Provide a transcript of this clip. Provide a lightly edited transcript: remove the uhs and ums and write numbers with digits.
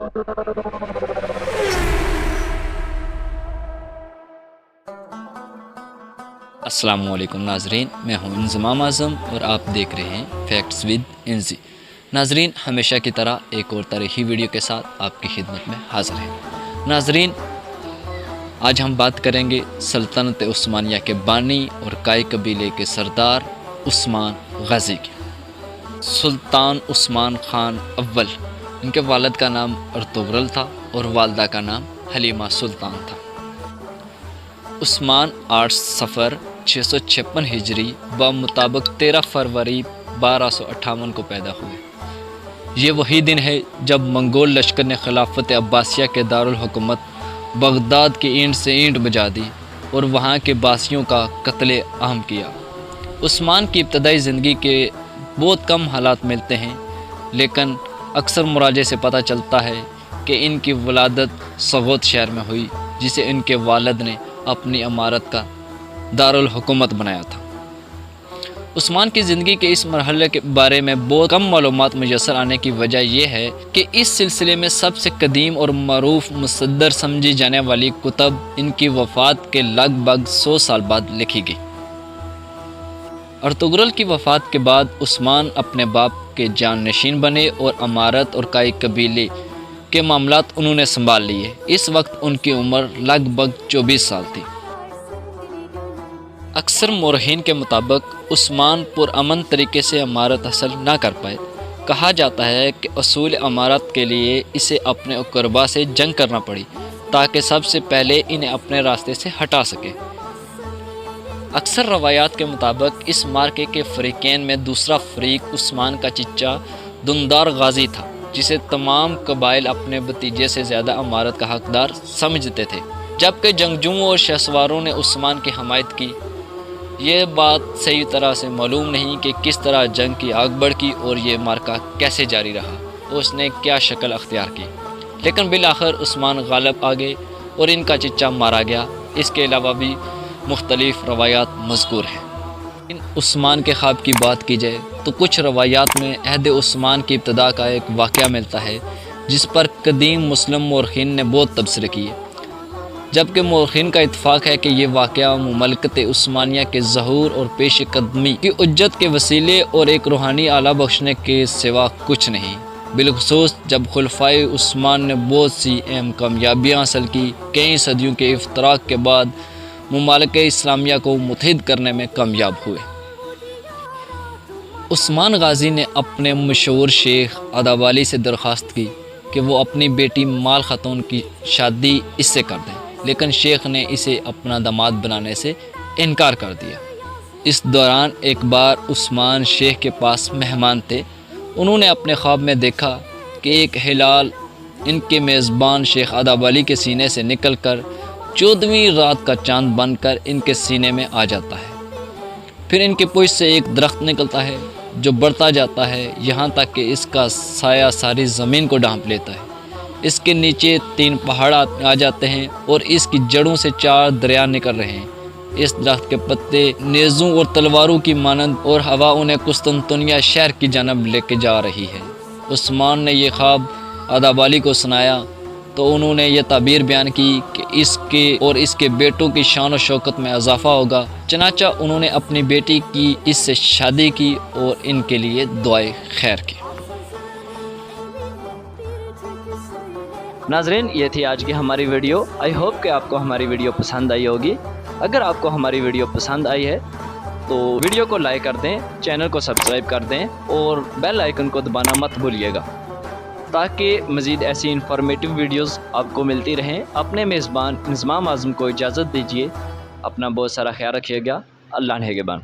अस्सलामुअलैकुम नाजरीन, मैं हूं इंज़माम आज़म और आप देख रहे हैं फैक्ट्स विद इंज़ी। नाजरीन, हमेशा की तरह एक और तारीखी वीडियो के साथ आपकी खिदमत में हाज़िर हैं। नाजरीन, आज हम बात करेंगे सल्तनत उस्मानिया के बानी और काई कबीले के सरदार उस्मान गाज़ी की। सुल्तान उस्मान खान अव्वल, इनके वालिद का नाम अर्तुगरुल था और वालदा का नाम हलीमा सुल्तान था। उस्मान 8 सफ़र 656 हिजरी ब मुताबिक 13 फरवरी 1258 को पैदा हुए। ये वही दिन है जब मंगोल लश्कर ने खिलाफत अब्बासिया के दारुल हुकूमत बगदाद की ईंट से ईंट बजा दी और वहाँ के बासियों का कत्ले आम किया। उस्मान की इब्तदाई ज़िंदगी के बहुत कम हालात मिलते हैं, लेकिन अक्सर मुराजे से पता चलता है कि इनकी वलादत सगोत शहर में हुई, जिसे इनके वालिद ने अपनी इमारत का दारुल हुकूमत बनाया था। उस्मान की ज़िंदगी के इस मरहले के बारे में बहुत कम मालूमात मुयस्सर आने की वजह यह है कि इस सिलसिले में सबसे कदीम और मरूफ मुसद्दर समझी जाने वाली कुतब इनकी वफ़ात के लगभग 100 साल बाद लिखी गई। अर्तुगरुल की वफ़ात के बाद उस्मान अपने बाप के जाननशीन बने और इमारत और काई कबीले के मामलात उन्होंने संभाल लिए। इस वक्त उनकी उम्र लगभग 24 साल थी। अक्सर मोरहीन के मुताबिक उस्मान पुरअमन तरीके से इमारत हासिल ना कर पाए। कहा जाता है कि असूल इमारत के लिए इसे अपने अकरबा से जंग करना पड़ी ताकि सबसे पहले इन्हें अपने रास्ते से हटा सके। अक्सर रवायात के मुताबिक इस मार्के के फ़रीक़ैन में दूसरा फ़रीक उस्मान का चचा दुंदार गाज़ी था, जिसे तमाम कबाइल अपने भतीजे से ज़्यादा इमारत का हकदार समझते थे। जबकि जंगजुओं और शहसवारों ने उस्मान की हमायत की। ये बात सही तरह से मालूम नहीं कि किस तरह जंग की आग भड़की और ये मार्का कैसे जारी रहा और उसने क्या शक्ल अख्तियार की, लेकिन बिलाखिर उस्मान गालिब आ गए और इनका चचा मारा गया। इसके अलावा भी मुख्तलिफ रवायात मज़कूर हैं। इन उस्मान के ख्वाब की बात की जाए तो कुछ रवायात में अहद उस्मान की इब्तदा का एक वाक़या मिलता है, जिस पर कदीम मुस्लिम मौरख़ीन ने बहुत तबसरे किए, जबकि मौरख़ीन का इत्फ़ाक़ है कि यह वाक़या मुमलकत उस्मानिया के ज़हूर और पेश कदमी की उज्जत के वसीले और एक रूहानी आला बख्शने के सिवा कुछ नहीं। बिलखुसूस जब खुलफ़ाए उस्मान ने बहुत सी अहम कामयाबियाँ हासिल की, कई सदियों के इफ्तराक के बाद मुमालिका इस्लामिया को मुत्तहिद करने में कामयाब हुए। उस्मान गाज़ी ने अपने मशहूर शेख अदावाली से दरख्वास्त की कि वो अपनी बेटी माल खातून की शादी इससे कर दें, लेकिन शेख ने इसे अपना दामाद बनाने से इनकार कर दिया। इस दौरान एक बार उस्मान शेख के पास मेहमान थे। उन्होंने अपने ख्वाब में देखा कि एक हिलाल इनके मेज़बान शेख अदावाली के सीने से निकलकर 14वीं रात का चांद बनकर इनके सीने में आ जाता है। फिर इनके पुश से एक दरख्त निकलता है जो बढ़ता जाता है, यहाँ तक कि इसका साया सारी ज़मीन को ढांप लेता है। इसके नीचे 3 पहाड़ आ जाते हैं और इसकी जड़ों से 4 दरिया निकल रहे हैं। इस दरख्त के पत्ते नेज़ों और तलवारों की मानंद और हवा उन्हें कुस्तुनतुनिया शहर की जानब लेके जा रही है। उस्मान ने यह ख्वाब अदावाली को सुनाया तो उन्होंने ये ताबीर बयान की कि इसके और इसके बेटों की शान और शौकत में इजाफ़ा होगा। चनाचा उन्होंने अपनी बेटी की इससे शादी की और इनके लिए दुआए खैर की। नाज़रीन, ये थी आज की हमारी वीडियो। आई होप कि आपको हमारी वीडियो पसंद आई होगी। अगर आपको हमारी वीडियो पसंद आई है तो वीडियो को लाइक कर दें, चैनल को सब्सक्राइब कर दें और बेल आइकन को दबाना मत भूलिएगा, ताकि मज़ीद ऐसी इंफॉर्मेटिव वीडियोस आपको मिलती रहें। अपने मेज़बान इंज़माम आज़म को इजाज़त दीजिए। अपना बहुत सारा ख्याल रखिएगा। अल्लाह नेगेबान।